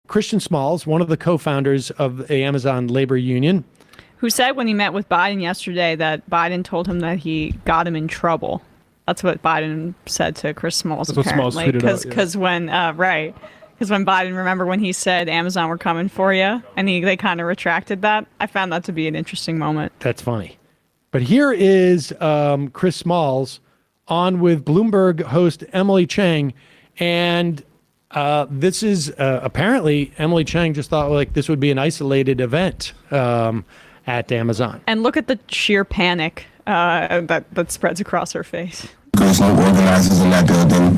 Christian Smalls, one of the co-founders of the Amazon labor union, who said when he met with Biden yesterday that Biden told him that he got him in trouble. That's what Biden said to Chris Smalls. That's apparently, because when Biden, remember when he said Amazon were coming for you, and they kind of retracted that. I found that to be an interesting moment. That's funny. But here is Chris Smalls on with Bloomberg host Emily Chang, and this is apparently Emily Chang just thought like this would be an isolated event at Amazon. And look at the sheer panic that spreads across her face. There's no organizers in that building,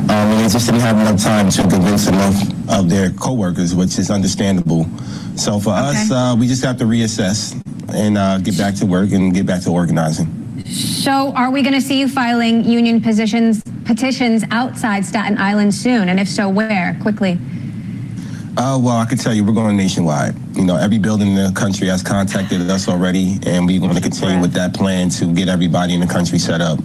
and they just didn't have enough time to convince enough of their coworkers, which is understandable. So for us, we just have to reassess and get back to work and get back to organizing. So are we going to see you filing union petitions outside Staten Island soon? And if so, where? Quickly. Well, I can tell you we're going nationwide. You know, every building in the country has contacted us already, and we're going to continue with that plan to get everybody in the country set up.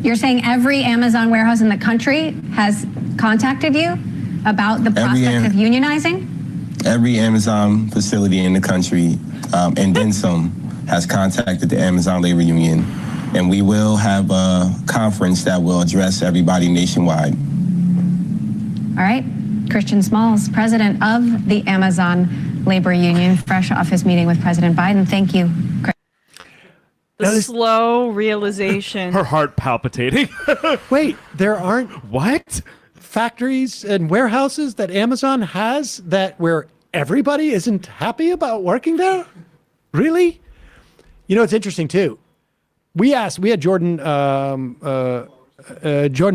You're saying every Amazon warehouse in the country has contacted you about the prospect of unionizing? Every Amazon facility in the country, and then some, has contacted the Amazon Labor Union, and we will have a conference that will address everybody nationwide. All right. Christian Smalls, president of the Amazon Labor Union, fresh off his meeting with President Biden. Thank you. The slow realization. Her heart palpitating. Wait, there aren't what? Factories and warehouses that Amazon has where everybody isn't happy about working there? Really? You know, it's interesting too. We had Jordan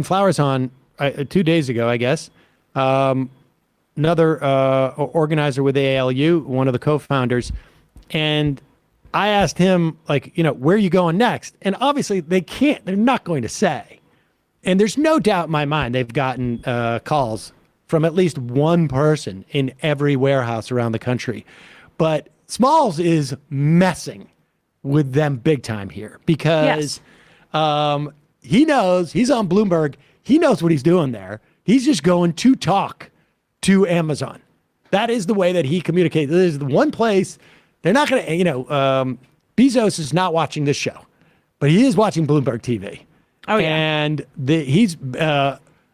Flowers on 2 days ago, I guess. Another organizer with ALU, one of the co-founders, and I asked him, like, you know, where are you going next? And obviously they're not going to say. And there's no doubt in my mind they've gotten calls from at least one person in every warehouse around the country. But Smalls is messing with them big time here because he knows he's on Bloomberg. He knows what he's doing there. He's just going to talk to Amazon. That is the way that he communicates. This is the one place they're not going to, Bezos is not watching this show, but he is watching Bloomberg TV. Oh, yeah. And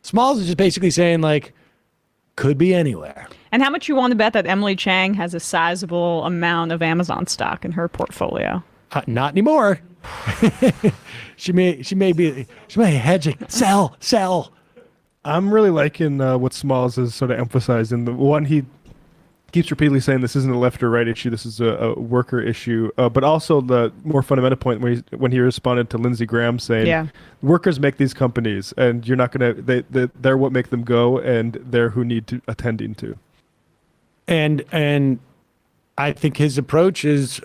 Smalls is just basically saying, like, could be anywhere. And how much you want to bet that Emily Chang has a sizable amount of Amazon stock in her portfolio? Not anymore. She may hedging. Sell. I'm really liking what Smalls is sort of emphasizing. The one, he keeps repeatedly saying this isn't a left or right issue, this is a worker issue. But also the more fundamental point when he responded to Lindsey Graham saying, workers make these companies, and you're not going to. They're what make them go, and they're who need to attending to. And I think his approach is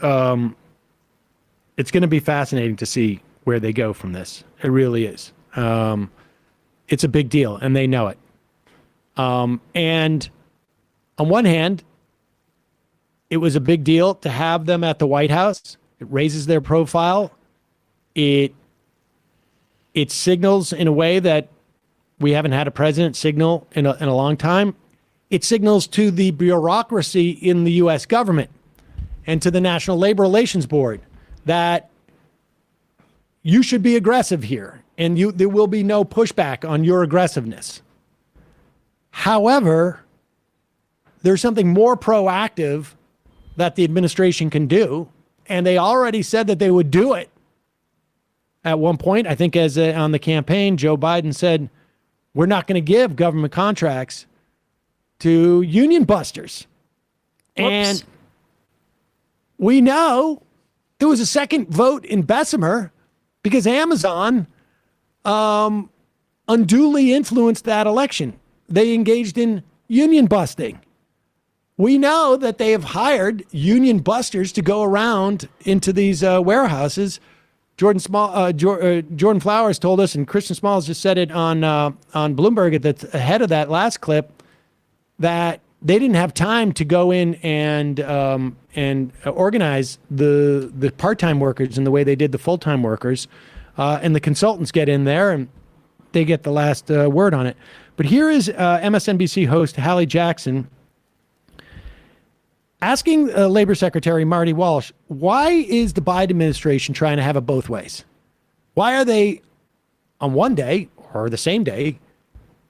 it's going to be fascinating to see where they go from this. It really is. It's a big deal, and they know it. And on one hand, it was a big deal to have them at the White House. It raises their profile. It signals in a way that we haven't had a president signal in a long time. It signals to the bureaucracy in the U.S. government and to the National Labor Relations Board that you should be aggressive here, and there will be no pushback on your aggressiveness. However, there's something more proactive that the administration can do, and they already said that they would do it. At one point, I think on the campaign, Joe Biden said, we're not going to give government contracts to union busters. Whoops. And we know there was a second vote in Bessemer because Amazon unduly influenced that election. They engaged in union busting. We know that they have hired union busters to go around into these warehouses. Jordan Flowers told us, and Christian Smalls just said it on Bloomberg at the head of that last clip, that they didn't have time to go in and organize the part-time workers in the way they did the full-time workers, and the consultants get in there and they get the last word on it. But here is MSNBC host Hallie Jackson asking Labor Secretary Marty Walsh, why is the Biden administration trying to have it both ways? Why are they on one day or the same day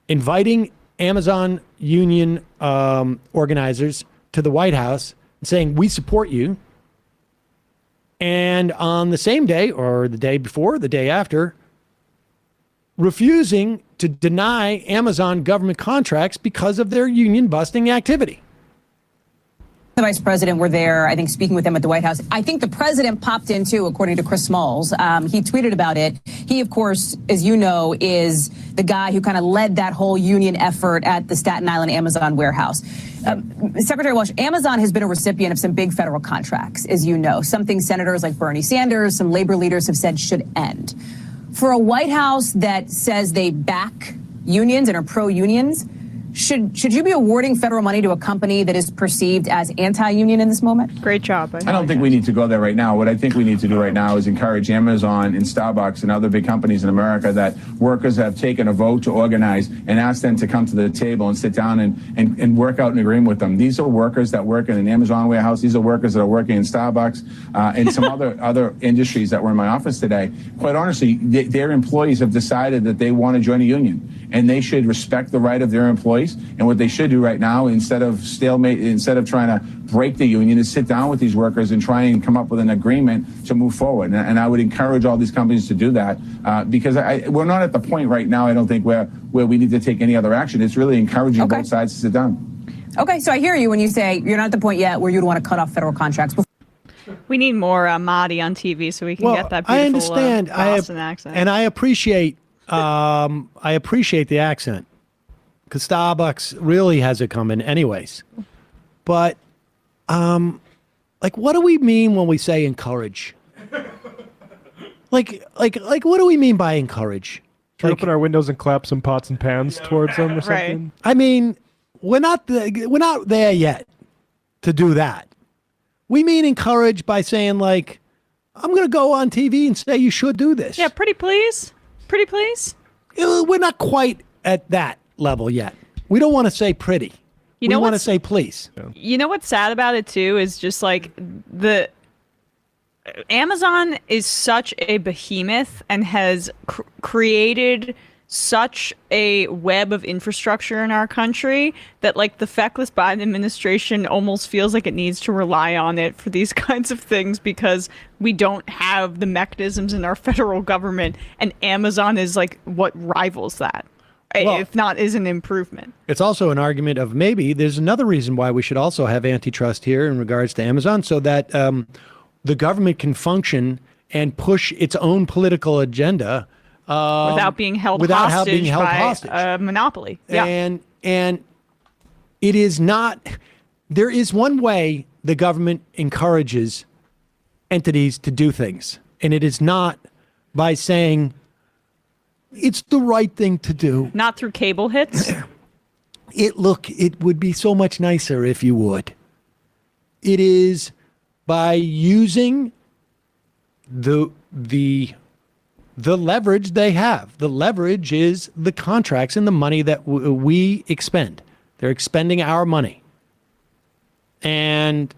inviting Amazon union organizers to the White House and saying, we support you, and on the same day or the day before, the day after, refusing to deny Amazon government contracts because of their union busting activity? The vice president were there, I think, speaking with them at the White House. I think the president popped in, too, according to Chris Smalls. He tweeted about it. He, of course, as you know, is the guy who kind of led that whole union effort at the Staten Island Amazon warehouse. Secretary Walsh, Amazon has been a recipient of some big federal contracts, as you know, something senators like Bernie Sanders, some labor leaders have said should end. For a White House that says they back unions and are pro-unions, should you be awarding federal money to a company that is perceived as anti-union in this moment? Great job. I don't think we need to go there right now. What I think we need to do right now is encourage Amazon and Starbucks and other big companies in America that workers have taken a vote to organize and ask them to come to the table and sit down and work out an agreement with them. These are workers that work in an Amazon warehouse. These are workers that are working in Starbucks and some other industries that were in my office today. Quite honestly, their employees have decided that they want to join a union, and they should respect the right of their employees. And what they should do right now, instead of trying to break the union, is sit down with these workers and try and come up with an agreement to move forward. And I would encourage all these companies to do that because we're not at the point right now, I don't think, where we need to take any other action. It's really encouraging both sides to sit down. Okay, so I hear you when you say you're not at the point yet where you'd want to cut off federal contracts. We need more Mahdi on TV so we can get that beautiful I understand. Boston accent. And I appreciate the accent, because Starbucks really has it coming anyways. But, what do we mean when we say encourage? Like, what do we mean by encourage? Should we open our windows and clap some pots and pans towards them or something? I mean, we're not there yet to do that. We mean encourage by saying, I'm going to go on TV and say you should do this. Yeah, pretty please. Pretty please. We're not quite at that level yet. We don't want to say pretty. We want to say please. You know what's sad about it too is just the Amazon is such a behemoth and has created such a web of infrastructure in our country that the feckless Biden administration almost feels like it needs to rely on it for these kinds of things because we don't have the mechanisms in our federal government, and Amazon is what rivals that. Well, if not, is an improvement. It's also an argument of maybe there's another reason why we should also have antitrust here in regards to Amazon, so that the government can function and push its own political agenda without being held hostage by a monopoly. Yeah. And it is not. There is one way the government encourages entities to do things, and it is not by saying it's the right thing to do. Not through cable hits. It would be so much nicer if you would. It is by using the leverage they have. The leverage is the contracts and the money that we expend. They're expending our money. And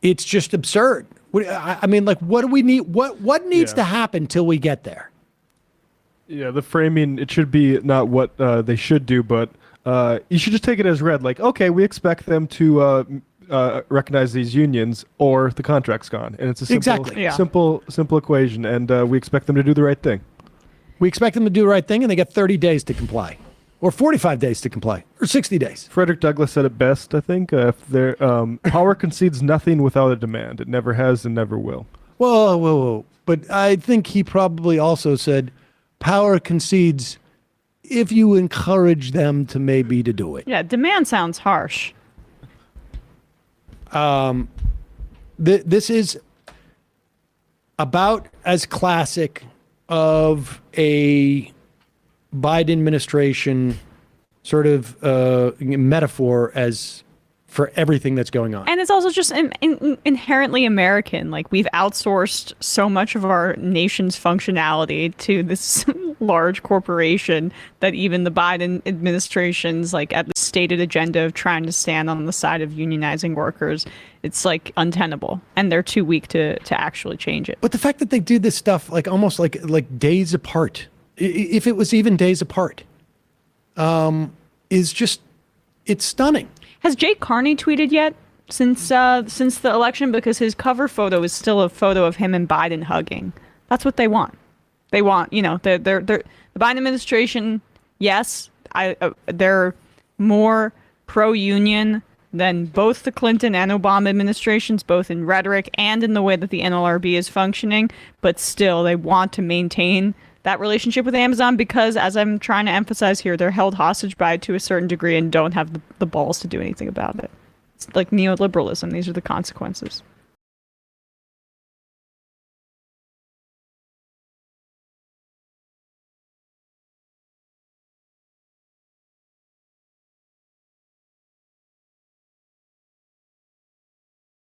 it's just absurd. I mean, what do we need? What needs to happen till we get there? Yeah, the framing, it should be not what they should do, but you should just take it as read. Okay, we expect them to recognize these unions or the contract's gone. And it's a simple equation, and we expect them to do the right thing. We expect them to do the right thing, and they get 30 days to comply, or 45 days to comply, or 60 days. Frederick Douglass said it best, I think. If power concedes nothing without a demand. It never has and never will. Whoa. But I think he probably also said power concedes if you encourage them to maybe to do it. Yeah, demand sounds harsh. This is about as classic of a Biden administration sort of metaphor as for everything that's going on. And it's also just inherently American. Like, we've outsourced so much of our nation's functionality to this large corporation that even the Biden administration's like at the stated agenda of trying to stand on the side of unionizing workers, it's like untenable, and they're too weak to actually change it. But the fact that they do this stuff like almost like days apart, if it was even days apart, is just, it's stunning. Has Jake Carney tweeted yet since the election? Because his cover photo is still a photo of him and Biden hugging. That's what they want. They want, the Biden administration. Yes, they're more pro-union than both the Clinton and Obama administrations, both in rhetoric and in the way that the NLRB is functioning. But still, they want to maintain that relationship with Amazon because, as I'm trying to emphasize here, they're held hostage by it to a certain degree and don't have the balls to do anything about it. It's like neoliberalism. These are the consequences.